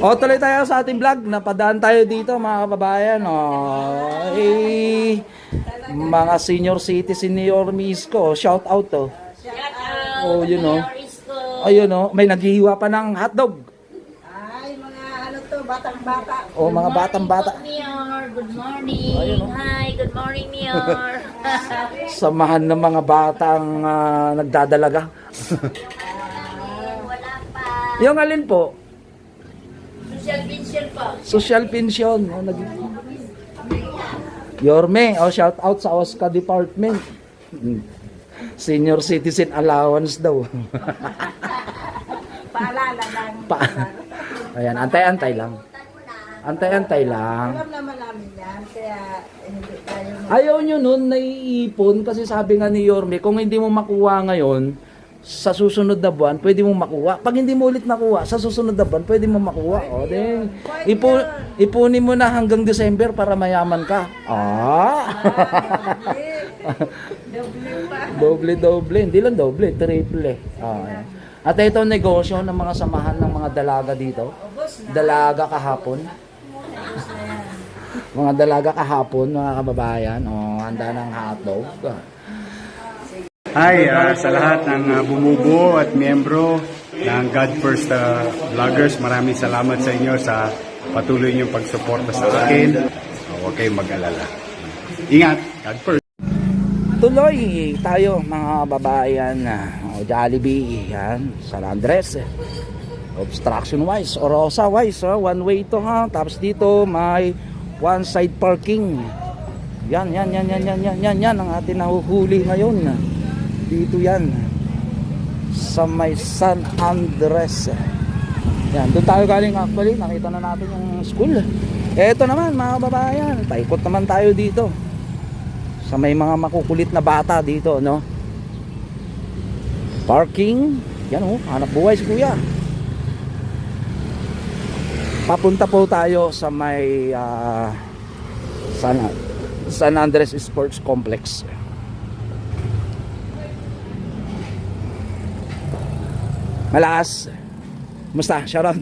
O, tuloy tayo sa ating vlog. Napadaan tayo dito mga kababayan. Mga senior citizen ni Ormisco. Shout out to. Oh, you know. Ayun o, may naghihiwa pa ng hotdog. Ay, mga ano to, batang-bata. O, mga batang-bata. Mayor, good morning. Ayun, oh. Hi, good morning, Mayor. Samahan ng mga batang nagdadalaga. Wala pa. Yung alin po? Social pension po. Social pension. O, Yorme, shout out sa OSCA department. Senior citizen allowance daw. Paalala lang. Ayan, antay-antay lang. Antay-antay lang. Alam naman namin yan, kaya hindi tayo Ayaw nyo nun naiipon kasi sabi nga ni Yorme, kung hindi mo makuha ngayon, sa susunod na buwan, pwede mo makuha. Pag hindi mo ulit nakuha, sa susunod na buwan, pwede mo makuha. O, din. Ipunin mo na hanggang December para mayaman ka. doble pa. Doble. Hindi lang doble, triple. Ayan. At ito ang negosyo ng mga samahan ng mga dalaga dito. Dalaga kahapon. Mga dalaga kahapon, mga kababayan. O, handa ng hotdog. Hi sa lahat ng bumubuo at miyembro ng God First Vloggers. Maraming salamat sa inyo sa patuloy niyong pagsuporta sa akin. Huwag kayong mag-alala. Ingat! God first! Tuloy tayo mga kababayan. Jollibee, yan, San Andres. Obstruction wise, Orosa wise, one way to ha. Tapos dito may one side parking. Yan ang ating nahuhuli ngayon. Dito yan sa may San Andres. Yan, doon tayo galing actually. Nakita na natin yung school. Eto naman mga kababayan, paikot naman tayo dito sa may mga makukulit na bata dito, no? Parking. Yan oh, hanap buhay si kuya. Papunta po tayo sa may San Andres Sports Complex. Malakas. Kumusta? Shoutout.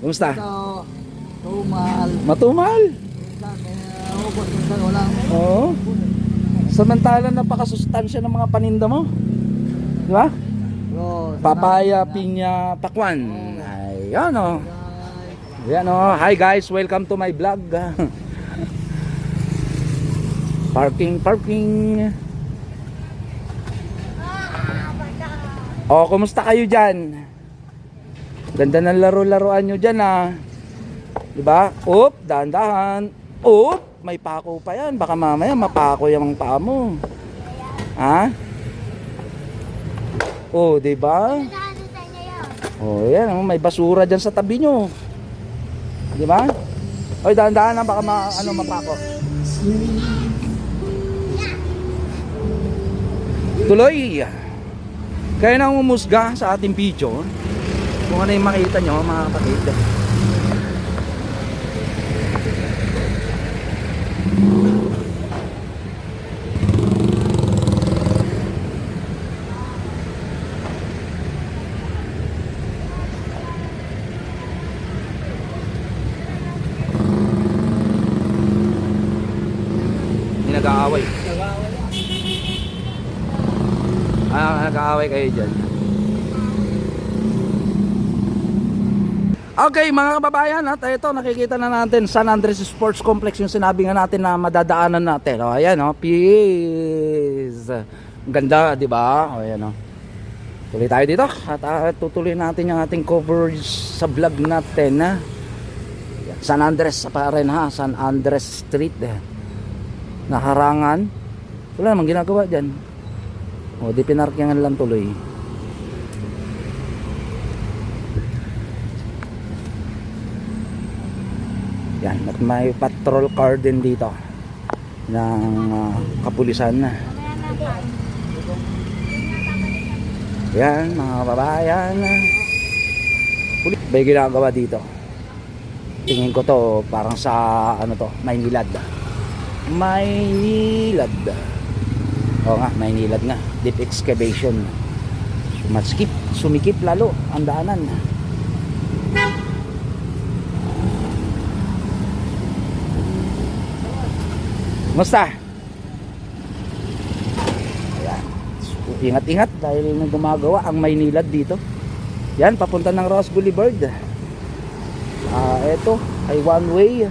Kumusta? So, tumal. Matumal. Ubos na wala. Oo. Samantalang napakasustansya ng mga paninda mo. Di ba? Papaya, pinya, pakwan. Ayan o. Ayan o. Hi guys, welcome to my vlog. Parking. O, kumusta kayo dyan? Ganda ng laro-laruan nyo dyan ah. Diba? Oop, dahan-dahan. Oop, may pako pa yan. Baka mamaya mapako yung paa mo. Ha? O, diba? O, yan. May basura dyan sa tabi nyo. Diba? Oy, dahan-dahan na. Baka mapako. Tuloy. Kaya nang umusga sa ating video kung ano yung makita nyo mga kapatid. Hindi nag-aaway. Nag-aaway kayo dyan. Okay mga kababayan, at ito nakikita na natin San Andres Sports Complex, yung sinabi nga natin na madadaanan natin. O ayan o, peace. Ganda, di ba? O ayan o. Tuloy tayo dito at tutuloy natin yung ating coverage sa vlog natin ha? San Andres pa rin ha, San Andres Street nakarangan. Wala namang ginagawa dyan. O di pinarkingan lang tuloy. Yan, at may patrol car din dito ng kapulisan. Yan mga kababayan, may ginagawa dito. Tingin ko to parang sa ano to, Maynilad. Oo nga, Maynilad nga. Deep excavation. Sumikip lalo ang daanan. Musta? Ayan. Ingat-ingat dahil may gumagawa ang Maynilad dito. Yan, papunta ng Ross Boulevard. Ito ay one way.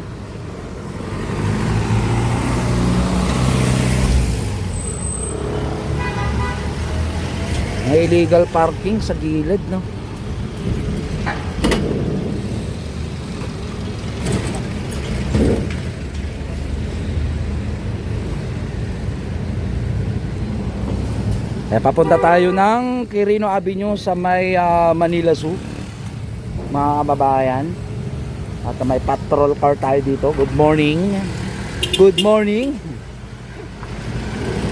May illegal parking sa gilid, no? Papunta tayo ng Quirino Avenue sa may Manila Zoo, mga kababayan. At may patrol car tayo dito. Good morning. Good morning.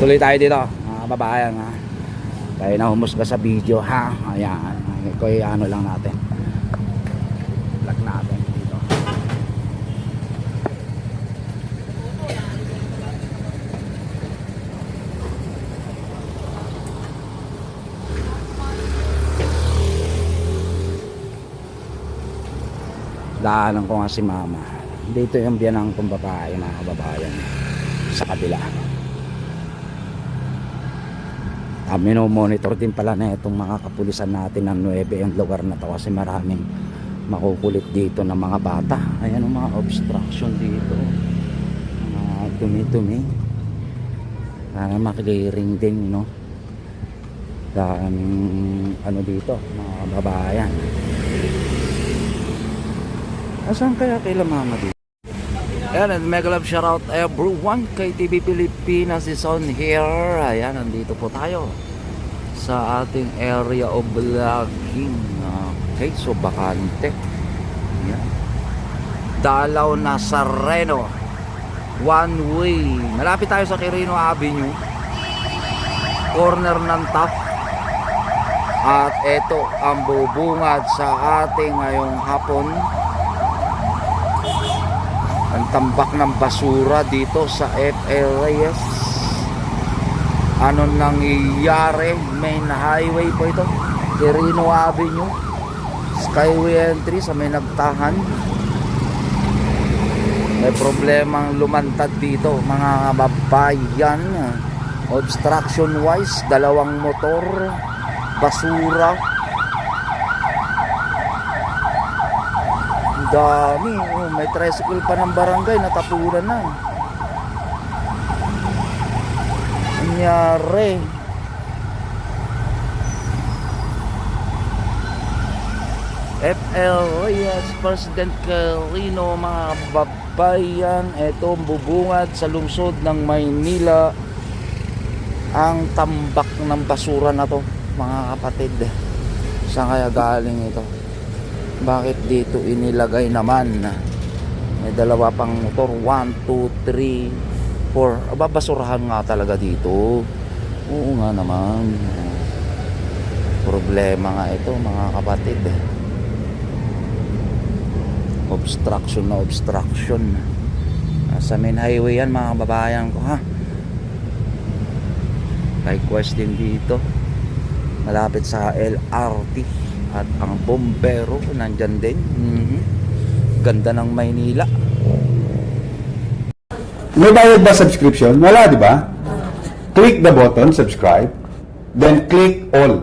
Tuloy tayo dito, mga kababayan, ha. Tayo na humusga sa video, ha. Ayan, iko'y ano lang natin, vlog natin dito. Daanan ko nga si mama. Dito yung biyanang kong babae, mga kababayan, sa kabila. Minomonitor din pala na itong mga kapulisan natin ng 9 yung lugar na to kasi maraming makukulit dito ng mga bata. Ayan ang mga obstruction dito, mga dumi-dumi. Para makiliring din, no? Daming ano dito, mga kababayan. Asan kaya kaila mama dito? Ayan, and mega love shoutout everyone kay TV Pilipinas is on here. Ayan, nandito po tayo sa ating area of vlogging. Okay, so bakante. Ayan. Dalaw Nazareno, one way. Malapit tayo sa Quirino Avenue, corner ng top. At ito ang bubungad sa ating ngayong hapon. Ang tambak ng basura dito sa FL Reyes. Ano nangyayari? Main highway po ito, Quirino Avenue, Skyway entry sa may nagtahan. May problemang lumantad dito, mga kababayan. Obstruction wise, dalawang motor, basura. Dami, oh, may tricycle pa ng barangay, natapunan na. Nangyari. FL Reyes, President Quirino, mga kababayan. Ito ang bubungad sa lungsod ng Maynila. Ang tambak ng basura na to, mga kapatid. Saan kaya galing ito? Bakit dito inilagay naman? May dalawa pang motor, 1, 2, 3, 4. Aba, basurahan nga talaga dito. Oo nga naman. Problema nga ito, mga kapatid. Obstruction na obstruction. Sa main highway yan, mga kababayan ko, ha. Likewise din dito, malapit sa LRT. At ang bombero nandyan din. Ganda ng Maynila. May bayad ba subscription? Wala, di ba? Click the button, subscribe, then click all.